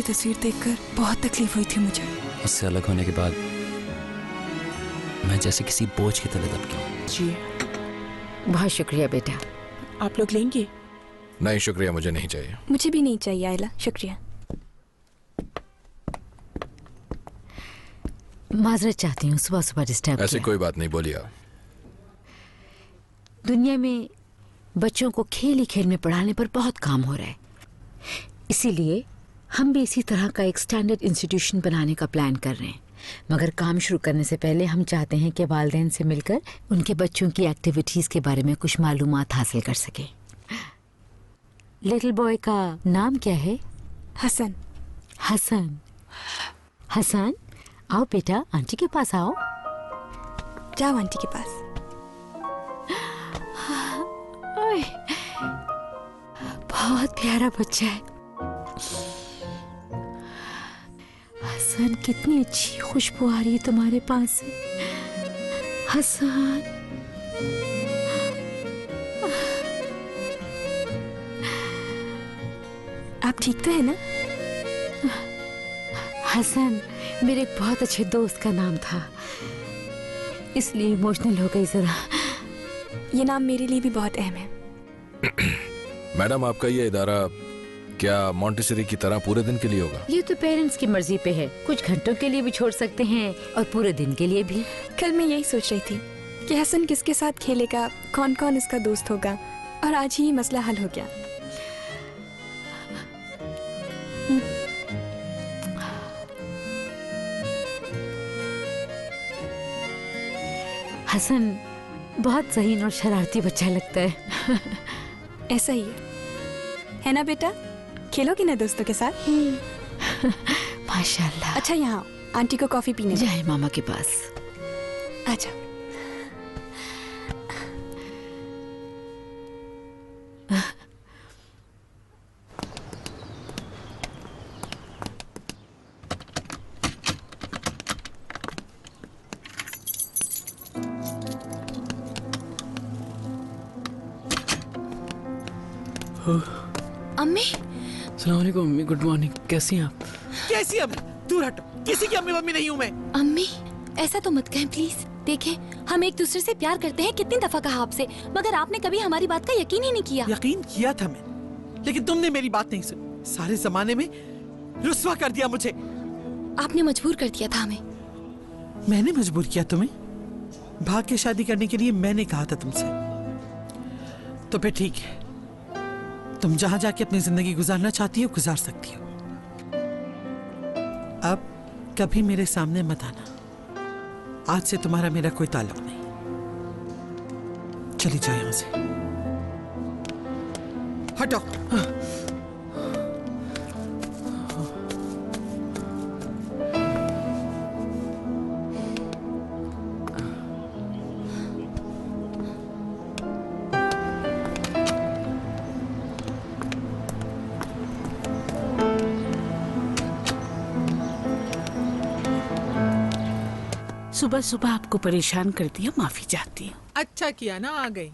तस्वीर देखकर बहुत तकलीफ हुई थी मुझे। उससे अलग होने के बाद मैं जैसे किसी बोझ की तरह दब गया। जी बहुत शुक्रिया बेटा। आप लोग लेंगे? नहीं शुक्रिया, मुझे नहीं चाहिए। मुझे भी नहीं चाहिए आयला, शुक्रिया। माजरत चाहती हूँ सुबह सुबह डिस्टर्ब ऐसी किया। कोई बात नहीं, बोलिए आप। दुनिया में बच्चों को खेल ही खेल में पढ़ाने पर बहुत काम हो रहा है, इसीलिए हम भी इसी तरह का एक स्टैंडर्ड इंस्टीट्यूशन बनाने का प्लान कर रहे हैं। मगर काम शुरू करने से पहले हम चाहते हैं कि वालिदैन से मिलकर उनके बच्चों की एक्टिविटीज़ के बारे में कुछ मालूमात हासिल कर सकें। लिटिल बॉय का नाम क्या है? हसन। हसन। हसन, आओ बेटा, आंटी के पास आओ। जाओ आंटी के पास। बहुत प्यारा बच्चा है। हसन, कितनी अच्छी खुशबू आ रही है तुम्हारे पास से। हसन, आप ठीक तो है ना? हसन मेरे एक बहुत अच्छे दोस्त का नाम था, इसलिए इमोशनल हो गई जरा। ये नाम मेरे लिए भी बहुत अहम है। मैडम, आपका ये इदारा क्या मॉन्टेसरी की तरह पूरे दिन के लिए होगा? ये तो पेरेंट्स की मर्जी पे है, कुछ घंटों के लिए भी छोड़ सकते हैं और पूरे दिन के लिए भी। कल मैं यही सोच रही थी कि हसन किसके साथ खेलेगा, कौन कौन इसका दोस्त होगा, और आज ही मसला हल हो गया। हसन बहुत ज़हीन और शरारती बच्चा लगता है। ऐसा ही है ना बेटा? खेलोगे ना दोस्तों के साथ? माशाल्लाह। अच्छा यहाँ आंटी को कॉफी पीने जाए मामा के पास। अच्छा। अम्मी। अस्सलाम वालेकुम अम्मी, गुड मॉर्निंग। कैसी हैं आप? कैसी अम्मी? दूर हटो, किसी की अम्मी मम्मी नहीं हूँ मैं। अम्मी ऐसा तो मत कहें प्लीज। देखें हम एक दूसरे से प्यार करते हैं, कितनी दफा कहा आपसे, मगर आपने कभी हमारी बात का यकीन ही नहीं किया। यकीन किया था मैं, लेकिन तुमने मेरी बात नहीं सुनी। सारे जमाने में रुस्वा कर दिया मुझे। आपने मजबूर कर दिया था हमें। मैंने मजबूर किया तुम्हें? भाग के शादी करने के लिए मैंने कहा था तुमसे। तो फिर ठीक है, तुम जहां जाके अपनी जिंदगी गुजारना चाहती हो गुजार सकती हो। अब कभी मेरे सामने मत आना। आज से तुम्हारा मेरा कोई ताल्लुक नहीं। चली जाओ यहां से, हटो। सुबह सुबह आपको परेशान कर दिया, माफी चाहती हूँ। अच्छा किया ना आ गई।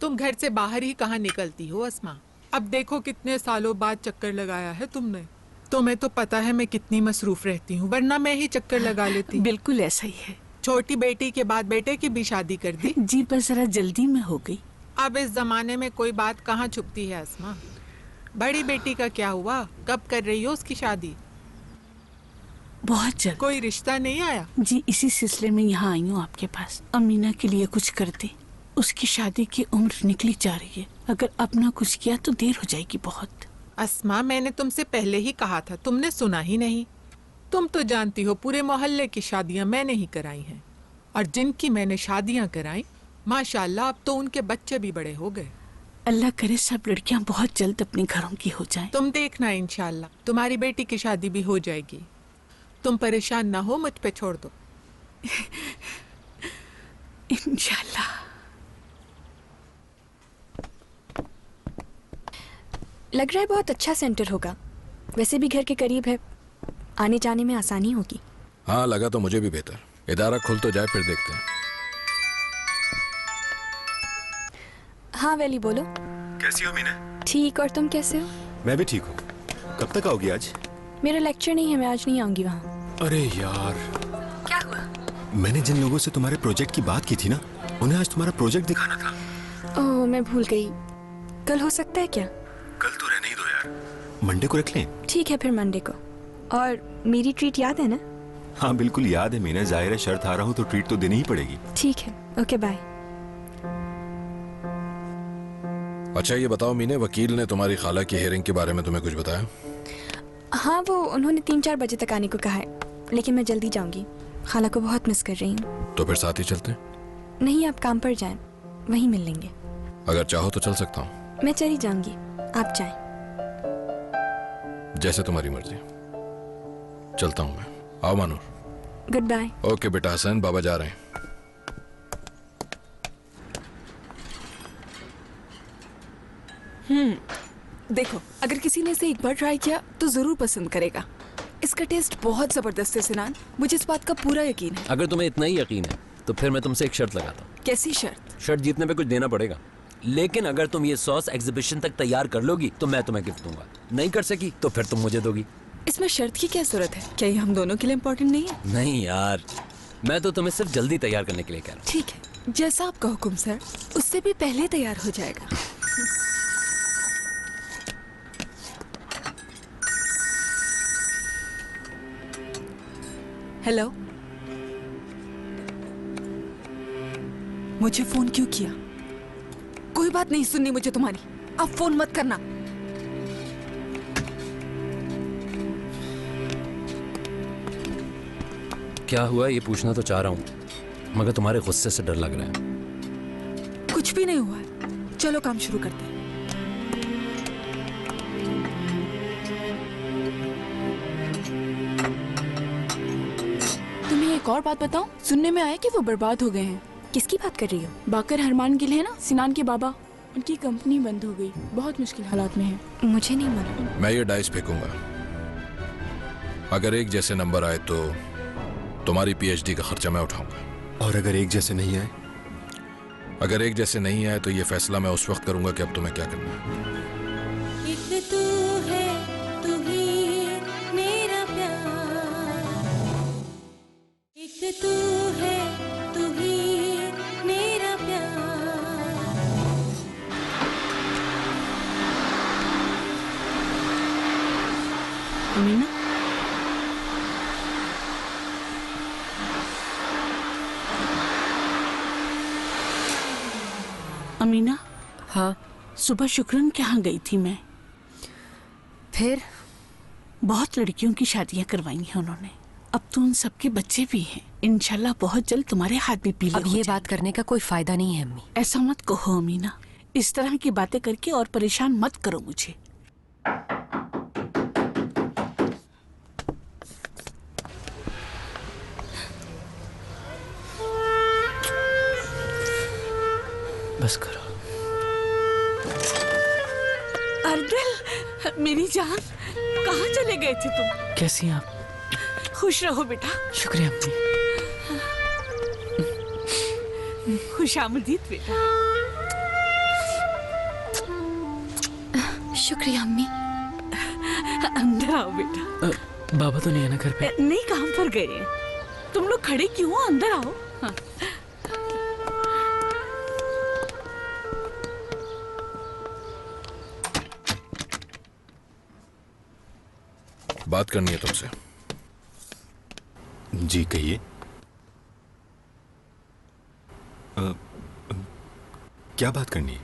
तुम घर से बाहर ही कहाँ निकलती हो अस्मा? अब देखो कितने सालों बाद चक्कर लगाया है तुमने। तुम्हें तो पता है मैं कितनी मसरूफ रहती हूँ, वरना मैं ही चक्कर लगा लेती। बिल्कुल ऐसा ही है। छोटी बेटी के बाद बेटे की भी शादी कर दी। जी बस जरा जल्दी में हो गई। अब इस जमाने में कोई बात कहाँ छुपती है अस्मा? बड़ी बेटी का क्या हुआ? कब कर रही हो उसकी शादी? बहुत जल्द। कोई रिश्ता नहीं आया? जी इसी सिलसिले में यहाँ आई हूँ आपके पास। अमीना के लिए कुछ कर दे, उसकी शादी की उम्र निकली जा रही है। अगर अब ना कुछ किया तो देर हो जाएगी बहुत। अस्मा मैंने तुमसे पहले ही कहा था, तुमने सुना ही नहीं। तुम तो जानती हो पूरे मोहल्ले की शादियां मैंने ही कराई हैं, और जिनकी मैंने शादियां कराई माशाल्लाह अब तो उनके बच्चे भी बड़े हो गए। अल्लाह करे सब लड़कियां बहुत जल्द अपने घरों की हो जाएं। तुम देखना इंशाल्लाह तुम्हारी बेटी की शादी भी हो जाएगी। तुम परेशान ना हो, मुझ पे छोड़ दो। इंशाल्लाह। लग रहा है बहुत अच्छा सेंटर होगा। वैसे भी घर के करीब है, आने जाने में आसानी होगी। हाँ लगा तो मुझे भी बेहतर। इदारा खुल तो जाए फिर देखते हैं। हाँ वैली बोलो। कैसी हो मीना? ठीक, और तुम कैसे हो? मैं भी ठीक हूँ। कब तक आओगी आज? मेरा लेक्चर नहीं है, मैं आज नहीं आऊंगी वहाँ। अरे यार, क्या हुआ? मैंने जिन लोगों से तुम्हारे प्रोजेक्ट की बात की थी ना, उन्हें आज तुम्हारा प्रोजेक्ट दिखाना था। ओह, मैं भूल गई। कल हो सकता है क्या? कल तो रहने ही दो यार, मंडे को रख लें। ठीक है, फिर मंडे को। और मेरी ट्रीट याद है ना? हाँ बिल्कुल याद है मीना, जाहिर है शर्त आ रहा हूँ तो ट्रीट तो देनी ही पड़ेगी। ठीक है, ओके बाय। अच्छा ये बताओ मीने, वकील ने तुम्हारी खाला की हियरिंग के बारे में तुम्हें कुछ बताया? हाँ, वो उन्होंने 3-4 बजे तक आने को कहा है, लेकिन मैं जल्दी जाऊंगी। खाला को बहुत मिस कर रही हूँ। तो फिर साथ ही चलते हैं? नहीं, आप काम पर जाएं, वहीं मिल लेंगे। अगर चाहो तो चल सकता हूँ। मैं चली जाऊंगी, आप जाएं। जैसे तुम्हारी मर्जी। चलता हूँ मैं। आओ मानूर। Good bye. ओके बेटा हसन, बाबा जा रहे हैं। देखो, अगर किसी ने इसे एक बार ट्राई किया तो जरूर पसंद करेगा। इसका टेस्ट बहुत जबरदस्त है सिनान, मुझे इस बात का पूरा यकीन है। अगर तुम्हें इतना ही यकीन है तो फिर मैं तुमसे एक शर्त लगाता हूँ। कैसी शर्त? शर्त जीतने पे कुछ देना पड़ेगा, लेकिन अगर तुम ये सॉस एग्जीबिशन तक तैयार कर लोगी तो मैं तुम्हें गिफ्ट दूंगा। नहीं कर सकी तो फिर तुम मुझे दोगी। इसमें शर्त की क्या जरूरत है? क्या ये हम दोनों के लिए इम्पोर्टेंट नहीं है? नहीं यार, मैं तो तुम्हें सिर्फ जल्दी तैयार करने के लिए कह रहा हूँ। ठीक है, जैसा आपका हुक्म सर, उससे भी पहले तैयार हो जाएगा। हेलो, मुझे फोन क्यों किया? कोई बात नहीं सुननी मुझे तुम्हारी, अब फोन मत करना। क्या हुआ ये पूछना तो चाह रहा हूँ, मगर तुम्हारे गुस्से से डर लग रहा है। कुछ भी नहीं हुआ है, चलो काम शुरू करते हैं। तुम्हें एक और बात बताऊं? सुनने में आया कि वो बर्बाद हो गए हैं। किसकी बात कर रही हो? बाकर हरमान गिल है ना, सिनान के बाबा, उनकी कंपनी बंद हो गई, बहुत मुश्किल हालात में है। मुझे नहीं मालूम। मैं ये डाइस फेंकूंगा, अगर एक जैसे नंबर आए तो तुम्हारी पीएचडी का खर्चा मैं उठाऊंगा। और अगर एक जैसे नहीं आए? अगर एक जैसे नहीं आए तो ये फैसला मैं उस वक्त करूंगा कि अब तुम्हें क्या करना है। अमीना, अमीना। हाँ, सुबह शुक्रन के यहाँ गई थी मैं। फिर? बहुत लड़कियों की शादियां करवाई हैं उन्होंने, अब तो उन सबके बच्चे भी हैं। इंशाल्लाह बहुत जल्द तुम्हारे हाथ भी पीले अब ये बात करने का कोई फायदा नहीं है अम्मी। ऐसा मत कहो अमीना, इस तरह की बातें करके और परेशान मत करो मुझे। बस करो। अर्दिल, मेरी जान, कहाँ चले गए थे तुम? कैसी हैं आप? खुश रहो बेटा। शुक्रिया अम्मी। खुशामदीद बेटा। शुक्रिया अम्मी। अंदर आओ बेटा। बाबा तो नहीं है ना घर पे? नहीं, काम पर गए हैं। तुम लोग खड़े क्यों हो? अंदर आओ। हाँ। बात करनी है तुमसे। जी कहिए। क्या बात करनी है?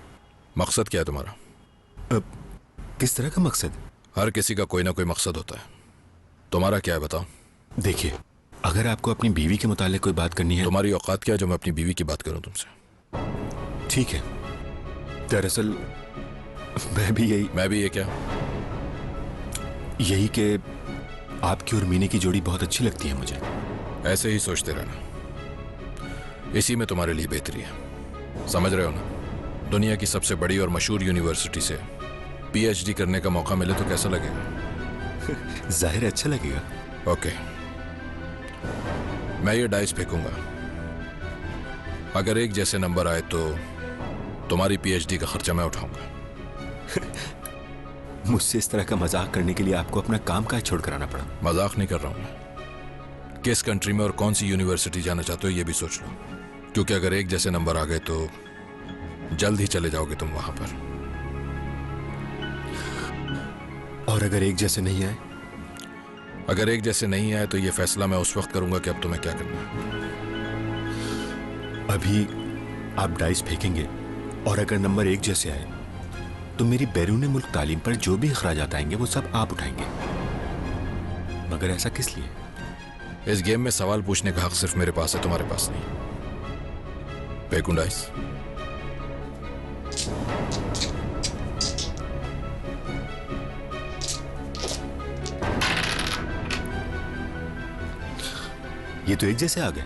मकसद क्या है तुम्हारा? किस तरह का मकसद? हर किसी का कोई ना कोई मकसद होता है, तुम्हारा क्या है बताओ? देखिए, अगर आपको अपनी बीवी के मुतालिक कोई बात करनी है। तुम्हारी औकात क्या है जो मैं अपनी बीवी की बात करूं तुमसे? ठीक है, दरअसल मैं भी ये क्या? यही कि आपकी और मीने की जोड़ी बहुत अच्छी लगती है मुझे। ऐसे ही सोचते रहना, इसी में तुम्हारे लिए बेहतरी है। समझ रहे हो ना? दुनिया की सबसे बड़ी और मशहूर यूनिवर्सिटी से पीएचडी करने का मौका मिले तो कैसा लगेगा? जाहिर अच्छा लगेगा। ओके, मैं ये डाइस फेंकूंगा, अगर एक जैसे नंबर आए तो तुम्हारी पीएचडी का खर्चा मैं उठाऊंगा। मुझसे इस तरह का मजाक करने के लिए आपको अपना काम काहे छोड़ कर आना पड़ा? मजाक नहीं कर रहा हूं मैं। किस कंट्री में और कौन सी यूनिवर्सिटी जाना चाहते हो ये भी सोच लो, क्योंकि अगर एक जैसे नंबर आ गए तो जल्द ही चले जाओगे तुम वहां पर। और अगर एक जैसे नहीं आए? अगर एक जैसे नहीं आए तो ये फैसला मैं उस वक्त करूंगा कि अब तुम्हें क्या करना है। अभी आप डाइस फेंकेंगे और अगर नंबर एक जैसे आए तो मेरी बैरून मुल्क तालीम पर जो भी अखराजात आएंगे वो सब आप उठाएंगे। मगर ऐसा किस लिए? इस गेम में सवाल पूछने का हक सिर्फ मेरे पास है, तुम्हारे पास नहीं। फेंकूं डाइस? ये तो एक जैसे आ गए।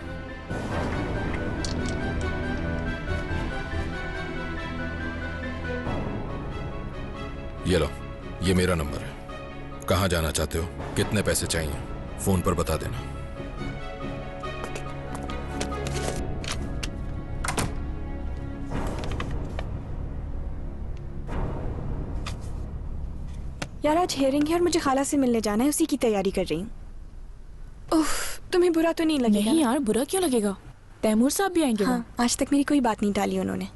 ये लो, ये मेरा नंबर है। कहां जाना चाहते हो, कितने पैसे चाहिए, फोन पर बता देना। यार आज हियरिंग है और मुझे खाला से मिलने जाना है, उसी की तैयारी कर रही हूँ। उफ, तुम्हें बुरा तो नहीं लगेगा? नहीं यार, बुरा क्यों लगेगा? तैमूर साहब भी आएंगे। हाँ, आज तक मेरी कोई बात नहीं टाली उन्होंने।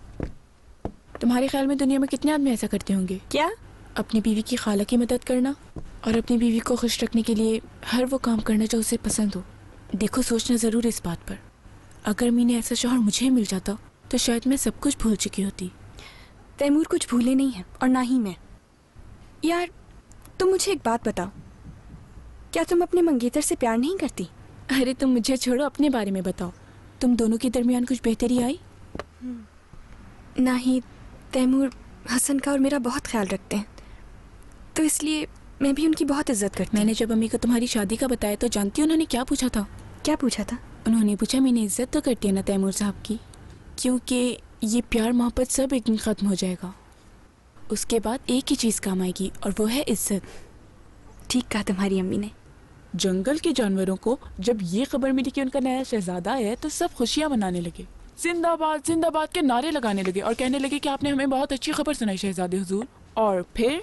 तुम्हारे ख्याल में दुनिया में कितने आदमी ऐसा करते होंगे? क्या? अपनी बीवी की खाला की मदद करना और अपनी बीवी को खुश रखने के लिए हर वो काम करना जो उसे पसंद हो। देखो, सोचना जरूर इस बात पर, अगर मीने ऐसा शौहर मुझे मिल जाता तो शायद मैं सब कुछ भूल चुकी होती। तैमूर कुछ भूले नहीं है और ना ही मैं। यार तुम मुझे एक बात बताओ, क्या तुम अपने मंगेतर से प्यार नहीं करती? अरे तुम मुझे छोड़ो, अपने बारे में बताओ। तुम दोनों के दरमियान कुछ बेहतरी आई? ना ही तैमूर हसन का और मेरा बहुत ख्याल रखते हैं, तो इसलिए मैं भी उनकी बहुत इज्जत करती हूँ। मैंने जब अम्मी को तुम्हारी शादी का बताया तो जानती हो उन्होंने क्या पूछा था? क्या पूछा था? उन्होंने पूछा, मैंने इज्जत तो करती है ना तैमूर साहब की, क्योंकि ये प्यार मोहब्बत सब एक दिन ख़त्म हो जाएगा, उसके बाद एक ही चीज़ काम आएगी और वो है इज्जत। ठीक कहा तुम्हारी अम्मी ने। जंगल के जानवरों को जब ये खबर मिली कि उनका नया शहजादा है तो सब खुशियां मनाने लगे, जिंदाबाद जिंदाबाद के नारे लगाने लगे और कहने लगे कि आपने हमें बहुत अच्छी खबर सुनाई शहजादे हुजूर। और फिर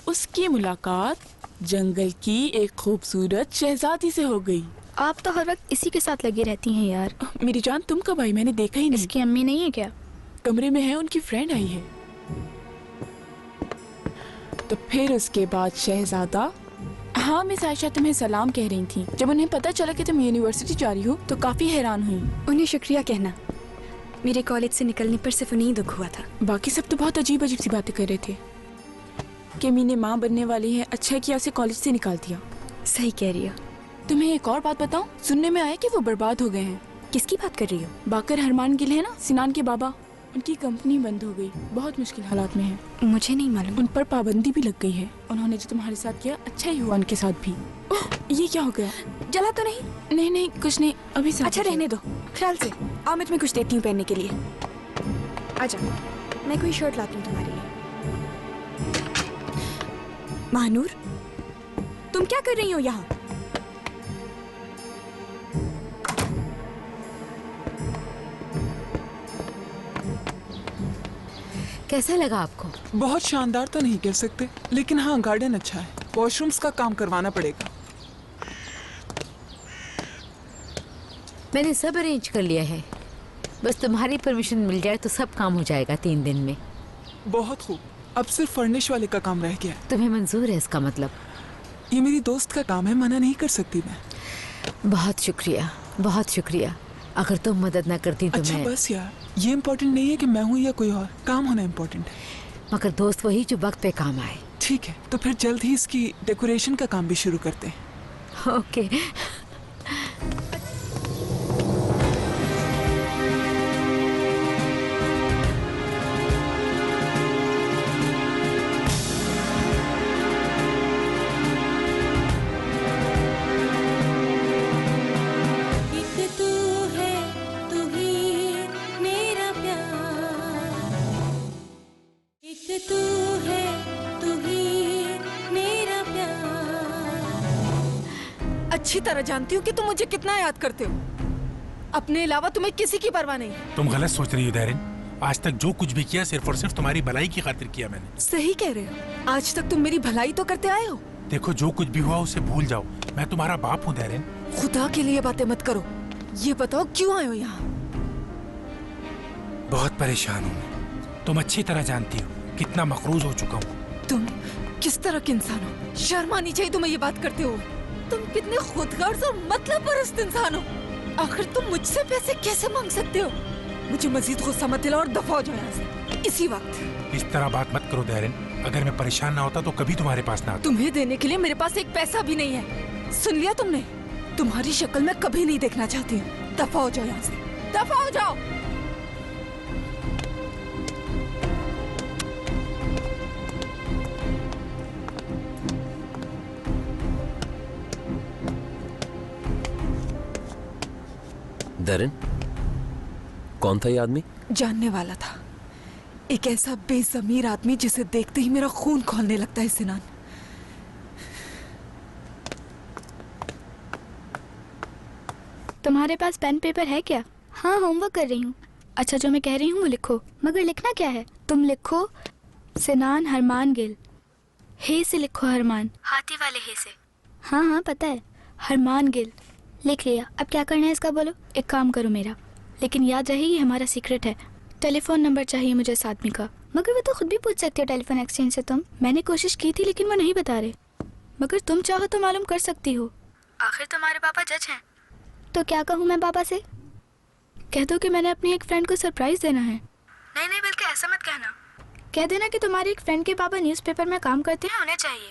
उसकी मुलाकात जंगल की एक खूबसूरत शहजादी से हो गई। आप तो हर वक्त इसी के साथ लगी रहती हैं यार। मेरी जान, तुम कब आई? मैंने देखा ही नहीं। इसकी अम्मी नहीं है क्या? कमरे में है, उनकी फ्रेंड आई है। तो फिर उसके बाद शहजादा। हाँ मिस आयशा, तुम्हें सलाम कह रही थी। जब उन्हें पता चला कि तुम यूनिवर्सिटी जा रही हो तो काफी हैरान हुई। उन्हें शुक्रिया कहना, मेरे कॉलेज से निकलने पर सिर्फ उन्हें ही दुख हुआ था। बाकी सब तो बहुत अजीब अजीब सी बातें कर रहे थे कि मीने माँ बनने वाली है, अच्छा किया उसे कॉलेज से निकाल दिया। सही कह रही हो। तुम्हें एक और बात बताऊं, सुनने में आया कि वो बर्बाद हो गए हैं। किसकी बात कर रही हो? बाकर हरमान गिल है ना, सिनान के बाबा, उनकी कंपनी बंद हो गई, बहुत मुश्किल हालात में है। मुझे नहीं मालूम। उन पर पाबंदी भी लग गई है। उन्होंने जो तुम्हारे साथ किया अच्छा ही हुआ, उनके साथ भी। ये क्या हो गया? जला तो नहीं? नहीं नहीं कुछ नहीं, अभी साफ अच्छा रहने दो, ख्याल से। आओ मैं तुम्हें कुछ देती हूँ पहनने के लिए। आजा, मैं कोई शर्ट लाती हूँ तुम्हारे लिए। महानूर, तुम क्या कर रही हो यहाँ? कैसा लगा आपको? बहुत शानदार तो नहीं कह सकते, लेकिन हाँ गार्डन अच्छा है। वॉशरूम्स का काम करवाना पड़ेगा। मैंने सब अरेंज कर लिया है, बस तुम्हारी परमिशन मिल जाए तो सब काम हो जाएगा 3 दिन में। बहुत खूब, अब सिर्फ फर्निश वाले का काम रह गया है। तुम्हें मंजूर है इसका मतलब? ये मेरी दोस्त का काम है, मना नहीं कर सकती मैं। बहुत शुक्रिया, बहुत शुक्रिया। अगर तुम मदद ना करती तो अच्छा मैं। बस यार, ये इम्पोर्टेंट नहीं है कि मैं हूँ या कोई और, काम होना इम्पोर्टेंट है। मगर दोस्त वही जो वक्त पे काम आए। ठीक है, तो फिर जल्द ही इसकी डेकोरेशन का काम भी शुरू करते हैं। ओके। अच्छी तरह जानती हूँ कि तुम मुझे कितना याद करते हो। अपने अलावा तुम्हें किसी की परवाह नहीं। तुम गलत सोच रही हो दारिन। आज तक जो कुछ भी किया सिर्फ और सिर्फ तुम्हारी भलाई की खातिर किया मैंने। सही कह रहे हो, आज तक तुम मेरी भलाई तो करते आए हो। देखो जो कुछ भी हुआ उसे भूल जाओ, मैं तुम्हारा बाप हूँ डैरेन। खुदा के लिए बातें मत करो, ये बताओ क्यों आए हो यहाँ? बहुत परेशान हूँ, तुम अच्छी तरह जानती हो कितना मकरूज हो चुका हूँ। तुम किस तरह के इंसान हो? शर्म आनी चाहिए तुम्हें ये बात करते हो। तुम कितने खुदगर्ज और मतलब परस्त इंसान हो। आखिर तुम मुझसे पैसे कैसे मांग सकते हो? मुझे मजीद गुस्सा मत दिलाओ और दफा हो जाओ यहाँ से इसी वक्त। इस तरह बात मत करो डैरेन, अगर मैं परेशान ना होता तो कभी तुम्हारे पास ना आता। तुम्हें देने के लिए मेरे पास एक पैसा भी नहीं है। सुन लिया तुमने? तुम्हारी शक्ल मैं कभी नहीं देखना चाहती हूँ। दफा हो जाओ यहाँ से, दफा हो जाओ। डैरेन, कौन था ये आदमी? जानने वाला था, एक ऐसा बेज़मीर आदमी जिसे देखते ही मेरा खून खौलने लगता है। सिनान, तुम्हारे पास पेन पेपर है क्या? हाँ, होमवर्क कर रही हूँ। अच्छा, जो मैं कह रही हूँ वो लिखो। मगर लिखना क्या है? तुम लिखो सिनान हरमान गिल। हे से लिखो हरमान, हाथी वाले हे से। हाँ हाँ पता है, हरमान गिल। लिख लिया। अब क्या करना है इसका बोलो। एक काम करो मेरा, लेकिन याद रहे ये हमारा सीक्रेट है। टेलीफोन नंबर चाहिए मुझे इस आदमी का। मगर वो तो खुद भी पूछ सकते हो टेलीफोन एक्सचेंज से। मैंने कोशिश की थी लेकिन वो नहीं बता रहे। मगर तुम चाहो तो मालूम कर सकती हो, आखिर तुम्हारे पापा जज हैं। तो क्या कहूँ मैं पापा से? कह दो कि मैंने अपनी एक फ्रेंड को सरप्राइज देना है। नहीं नहीं, बल्कि ऐसा मत कहना। कह देना कि तुम्हारी एक फ्रेंड के पापा न्यूज़पेपर में काम करते हैं, उन्हें चाहिए।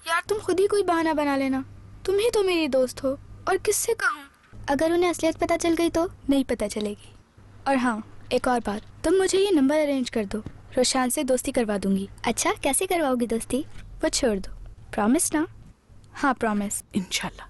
यार तुम खुद ही कोई बहाना बना लेना, तुम ही तो मेरी दोस्त हो। और किससे कहूँ? अगर उन्हें असलियत पता चल गई तो नहीं पता चलेगी। और हाँ, एक और बात, तुम मुझे ये नंबर अरेंज कर दो, रोशान से दोस्ती करवा दूंगी। अच्छा, कैसे करवाओगी दोस्ती? वो छोड़ दो। प्रॉमिस ना? हाँ प्रॉमिस। इंशाल्लाह।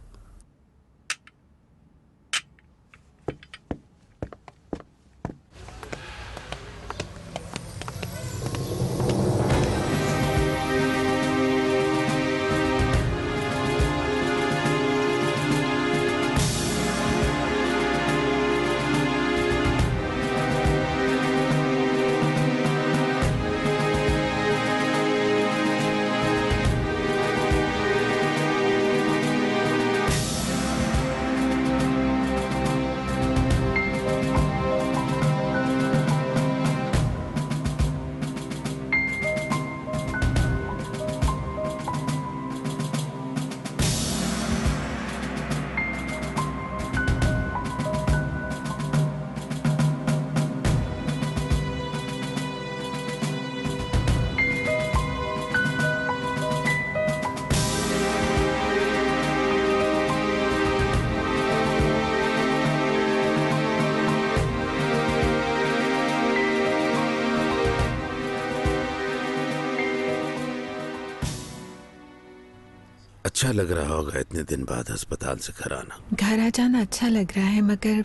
अच्छा लग रहा होगा इतने दिन बाद अस्पताल से घर आना। घर आ जाना अच्छा लग रहा है, मगर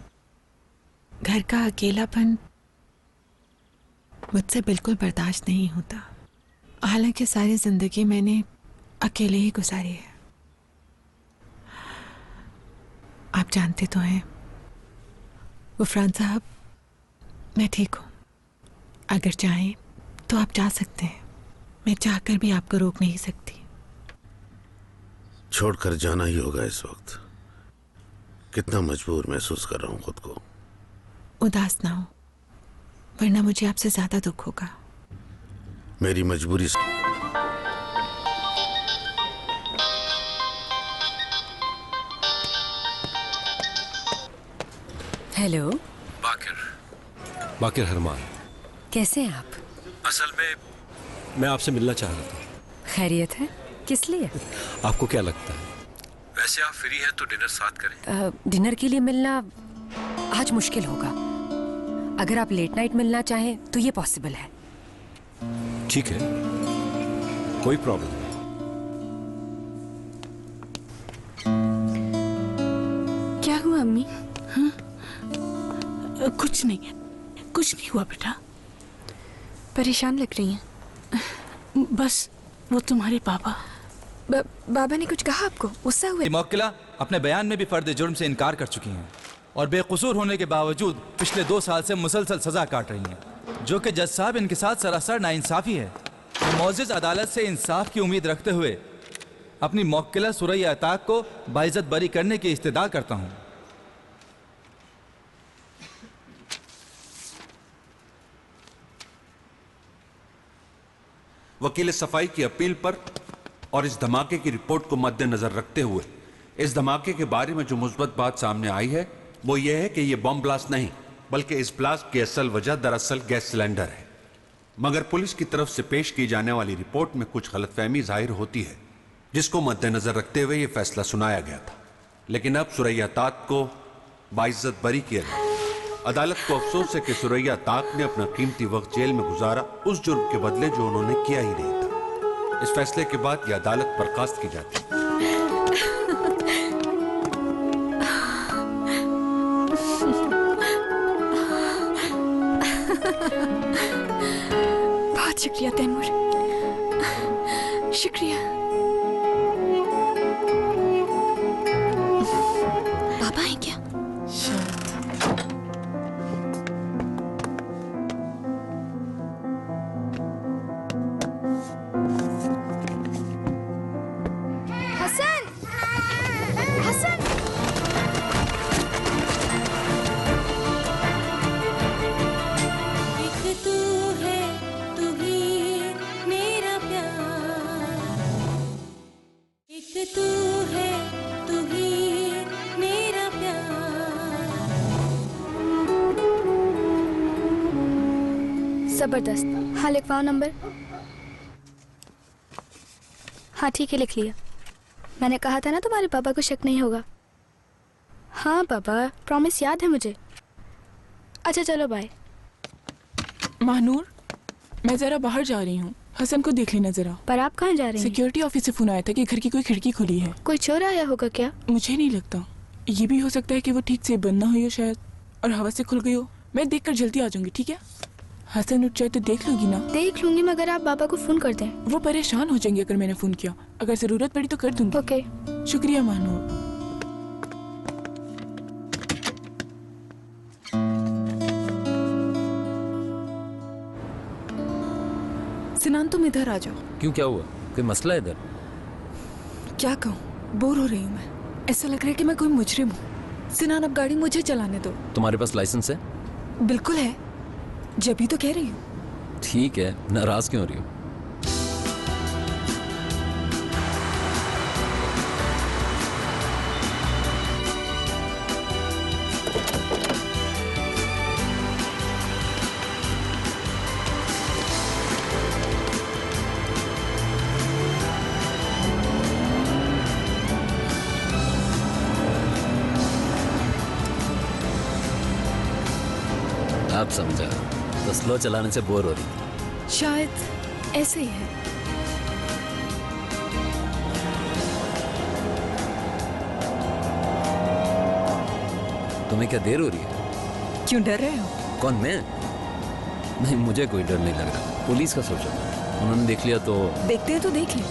घर का अकेलापन मुझसे बिल्कुल बर्दाश्त नहीं होता। हालांकि सारी जिंदगी मैंने अकेले ही गुजारी है। आप जानते तो हैं गुफरान साहब, मैं ठीक हूँ। अगर चाहें तो आप जा सकते हैं, मैं चाहकर भी आपको रोक नहीं सकती। छोड़कर जाना ही होगा इस वक्त। कितना मजबूर महसूस कर रहा हूँ खुद को। उदास ना हो, वरना मुझे आपसे ज्यादा दुख होगा। मेरी मजबूरी से... हेलो बाकिर हरमान, कैसे हैं आप? असल में मैं आपसे मिलना चाह रहा था। खैरियत है? किस लिए? आपको क्या लगता है, वैसे आप फ्री हैं तो डिनर साथ करें? डिनर के लिए मिलना आज मुश्किल होगा। अगर आप लेट नाइट मिलना चाहें तो ये पॉसिबल है। ठीक है, कोई प्रॉब्लम नहीं। क्या हुआ अम्मी? हाँ? कुछ नहीं, कुछ नहीं हुआ बेटा। परेशान लग रही हैं। बस वो तुम्हारे पापा। बाबा ने कुछ कहा आपको? गुस्सा हुए? मुवक्किला अपने बयान में भी फर्द जुर्म से इनकार कर चुकी हैं और बेकसूर होने के बावजूद पिछले 2 साल से मुसलसल सजा काट रही हैं। जो कि जज साहब इनके साथ सरासर नाइंसाफी है। मोअज़्ज़िज़ अदालत से इंसाफ की उम्मीद रखते हुए अपनी मौक्किला सुरैया अताक को बाइज्जत बरी करने की इस्तदा करता हूँ। वकील सफाई की अपील पर और इस धमाके की रिपोर्ट को मद्देनजर रखते हुए इस धमाके के बारे में जो मुस्बत बात सामने आई है वो ये है कि ये बम ब्लास्ट नहीं बल्कि इस ब्लास्ट की असल वजह दरअसल गैस सिलेंडर है। मगर पुलिस की तरफ से पेश की जाने वाली रिपोर्ट में कुछ गलतफहमी जाहिर होती है जिसको मद्देनजर रखते हुए ये फैसला सुनाया गया था। लेकिन अब सुरैया ताक को बाइज्जत बरी किया गया। अदालत को अफसोस है कि सुरैया ताक ने अपना कीमती वक्त जेल में गुजारा उस जुर्म के बदले जो उन्होंने किया ही नहीं था। इस फैसले के बाद यह अदालत बर्खास्त की जाती है। बहुत शुक्रिया तैमूर, शुक्रिया। पापा है क्या? हसन, हसन। एक तू है, तू ही मेरा प्यार। एक तू है, तू ही मेरा प्यार। जबरदस्त। हाँ लिखवाओ नंबर। हाँ ठीक है, लिख लिया। मैंने कहा था ना तुम्हारे पापा को शक नहीं होगा। हाँ पापा, प्रॉमिस याद है मुझे। अच्छा चलो बाय। महानूर, मैं जरा बाहर जा रही हूँ, हसन को देख लेना जरा। पर आप कहाँ जा रहे हैं? सिक्योरिटी ऑफिस से फोन आया था कि घर की कोई खिड़की खुली है। कोई चोर आया होगा क्या? मुझे नहीं लगता, ये भी हो सकता है कि वो ठीक से बंद ना हुई हो शायद और हवा से खुल गई हो। मैं देखकर जल्दी आ जाऊंगी, ठीक है? हसन उठ जाए तो देख लोगी ना? देख लूंगी, मगर आप पापा को फोन कर दें। वो परेशान हो जाएंगे अगर मैंने फोन किया। अगर जरूरत पड़ी तो कर दूंगी। ओके। शुक्रिया महानूर। सिनान तुम इधर आ जाओ। क्यों, क्या हुआ? कोई मसला है इधर? क्या कहूँ, बोर हो रही हूँ मैं। ऐसा लग रहा है कि मैं कोई मुजरिम हूँ। सिनान अब गाड़ी मुझे चलाने दो। तुम्हारे पास लाइसेंस है? बिल्कुल है, जब ही तो कह रही हूँ। ठीक है, नाराज क्यों हो रही हो? आप समझा, तो स्लो चलाने से बोर हो रही थी। शायद ऐसे ही है। तुम्हें क्या देर हो रही है? क्यों डर रहे हो? कौन, मैं? नहीं, मुझे कोई डर नहीं लग रहा। पुलिस का सोचो, उन्होंने देख लिया तो। देखते हैं तो देख लें,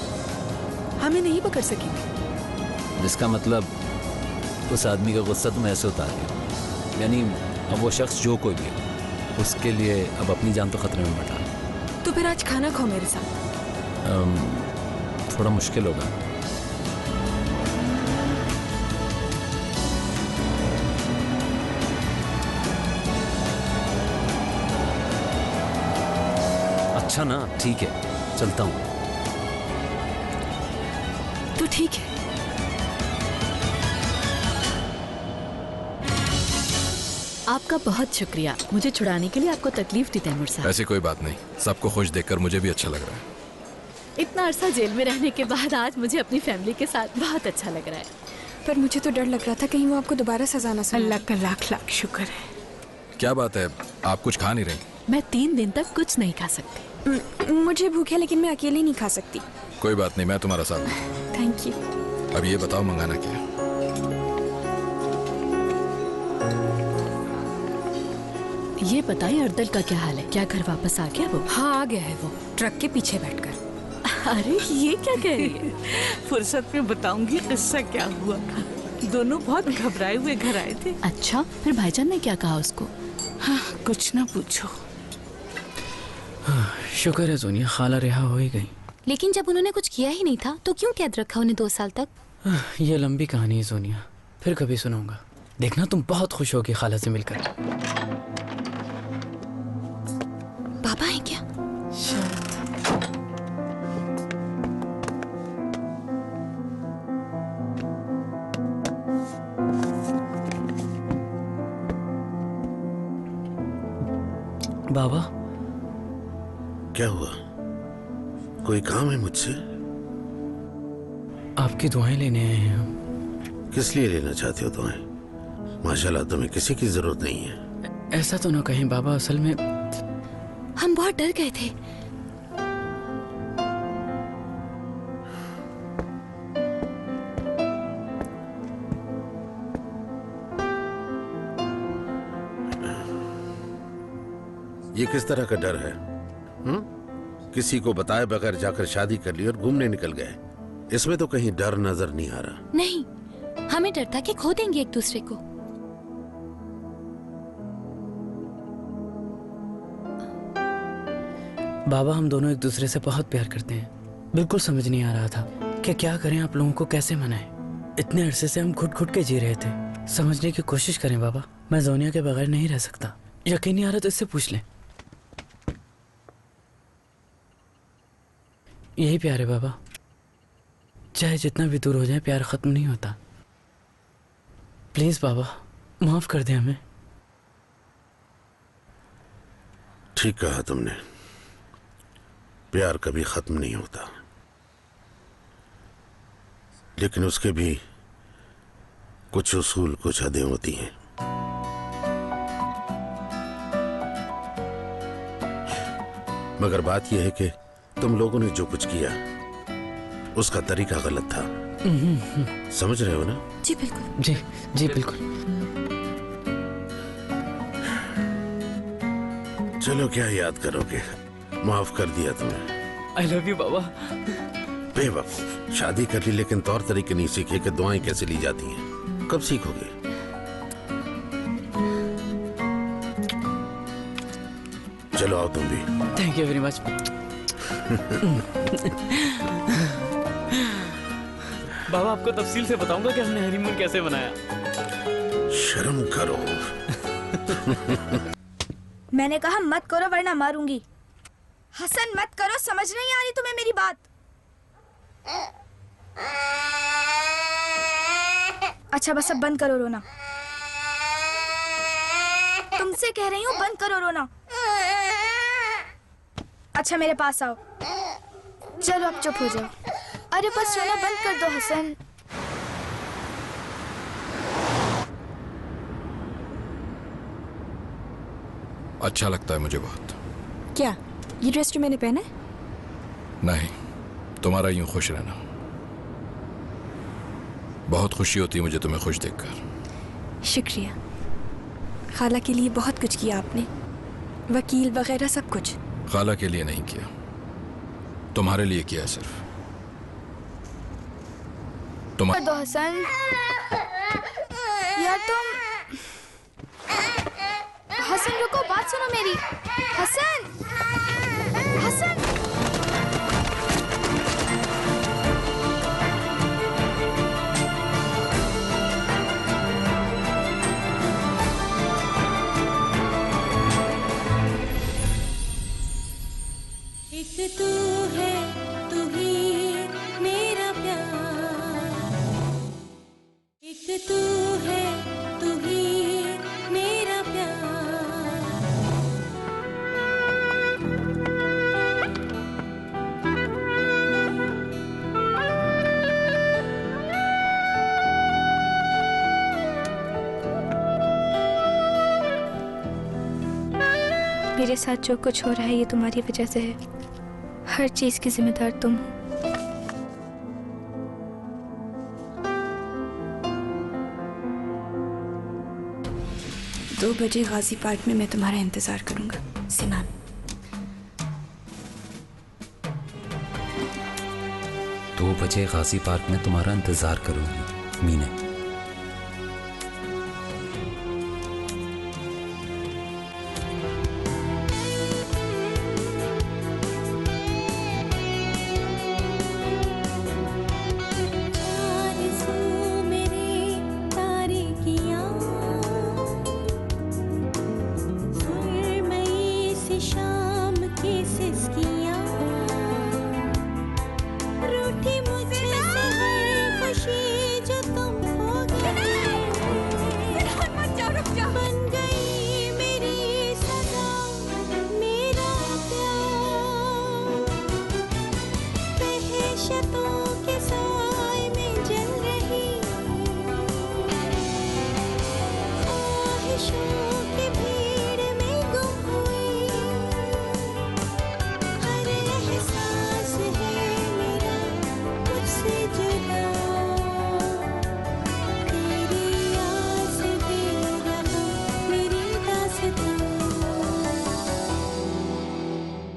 हमें नहीं पकड़ सकेंगे। जिसका मतलब उस आदमी का गुस्सा तुम ऐसे उतार दिया, यानी अब वो शख्स जो कोई भी उसके लिए अब अपनी जान तो खतरे में बैठा। तो फिर आज खाना खाओ मेरे साथ। थोड़ा मुश्किल होगा। अच्छा ना, ठीक है, चलता हूँ। तो ठीक है। आपका बहुत शुक्रिया, मुझे छुड़ाने के लिए आपको तकलीफ दी तैमूर साहब। ऐसी कोई बात नहीं, सबको खुश देखकर मुझे भी अच्छा लग रहा है। इतना अरसा जेल में रहने के बाद आज मुझे अपनी फैमिली के साथ बहुत अच्छा लग रहा है। पर मुझे तो डर लग रहा था कहीं वो आपको दोबारा सजा ना सुनाए। अल्लाह का लाख लाख शुक्र है। क्या बात है, आप कुछ खा नहीं रही? मैं 3 दिन तक कुछ नहीं खा सकती। मुझे भूख है लेकिन मैं अकेली नहीं खा सकती। कोई बात नहीं, मैं तुम्हारा साथ दूँ। Thank you. अब ये बताओ मंगाना क्या है? ये बताइए अर्दल का क्या हाल है? क्या घर वापस आ गया वो? हाँ आ गया है वो, ट्रक के पीछे बैठकर। अरे ये क्या कह रही है? फुर्सत में बताऊंगी किस्सा क्या हुआ। दोनों बहुत घबराए हुए घर आए थे। अच्छा, फिर भाईजान ने क्या कहा उसको? हाँ, कुछ ना पूछो। शुक्र है सोनिया, खाला रिहा हो ही गई। लेकिन जब उन्होंने कुछ किया ही नहीं था तो क्यों कैद रखा उन्हें 2 साल तक? ये लंबी कहानी है सोनिया, फिर कभी सुनाऊंगा। देखना तुम बहुत खुश होगी खाला से मिलकर। पापा है क्या? बाबा क्या हुआ? कोई काम है मुझसे? आपकी दुआएं लेने आए हैं हम। किस लिए लेना चाहते हो दुआएं? माशाल्लाह तुम्हें किसी की जरूरत नहीं है। ऐसा तो ना कहें बाबा, असल में हम बहुत डर गए थे। ये किस तरह का डर है? किसी को बताए बगैर जाकर शादी कर ली और घूमने निकल गए। इसमें तो कहीं डर नजर नहीं आ रहा। नहीं, हमें डर था कि खो देंगे एक दूसरे को। बाबा हम दोनों एक दूसरे से बहुत प्यार करते हैं। बिल्कुल समझ नहीं आ रहा था कि क्या करें, आप लोगों को कैसे मनाएं। इतने अरसे से हम घुट के जी रहे थे। समझने की कोशिश करें बाबा, मैं जोनिया के बगैर नहीं रह सकता। यकीन नहीं आ रहा तो इससे पूछ लें। यही प्यार है बाबा, चाहे जितना भी दूर हो जाए प्यार खत्म नहीं होता। प्लीज बाबा माफ कर दे हमें। ठीक कहा तुमने, प्यार कभी खत्म नहीं होता, लेकिन उसके भी कुछ उसूल, कुछ हदें होती हैं। मगर बात यह है कि तुम लोगों ने जो कुछ किया उसका तरीका गलत था। समझ रहे हो ना? जी बिल्कुल। जी बिल्कुल। चलो क्या याद करोगे, माफ कर दिया तुम्हें। आई लव यू बाबा। बेवकूफ, शादी कर ली लेकिन तौर तरीके नहीं सीखे कि दुआएं कैसे ली जाती हैं। कब सीखोगे? चलो आओ तुम भी। Thank you very much. बाबा आपको तफसील से बताऊंगा कि हमने हनीमून कैसे मनाया। शर्म करो। मैंने कहा मत करो वरना मारूंगी। हसन मत करो, समझ नहीं आ रही तुम्हें मेरी बात? अच्छा बस अब बंद करो रोना। तुमसे कह रही हूँ बंद करो रोना। अच्छा मेरे पास आओ। चलो अब चुप हो जाओ। अरे बस रोना बंद कर दो हसन। अच्छा लगता है मुझे बहुत। क्या ये ड्रेस जो मैंने पहना है? नहीं, तुम्हारा यूं खुश रहना। बहुत खुशी होती है मुझे तुम्हें खुश देखकर। शुक्रिया। खाला के लिए बहुत कुछ किया आपने, वकील वगैरह सब कुछ। खाला के लिए नहीं किया, तुम्हारे लिए किया सिर्फ। तुम दो हसन यार तुम। हसन रुको, बात सुनो मेरी। हसन हसन एक तू है, तू ही मेरा प्यार। एक तू है, तू ही मेरा प्यार। मेरे साथ जो कुछ हो रहा है ये तुम्हारी वजह से है। हर चीज की जिम्मेदार तुम हो। 2 बजे गाजी पार्क में मैं तुम्हारा इंतजार करूंगा सिनान। दो बजे गाजी पार्क में तुम्हारा इंतजार करूंगी मीना।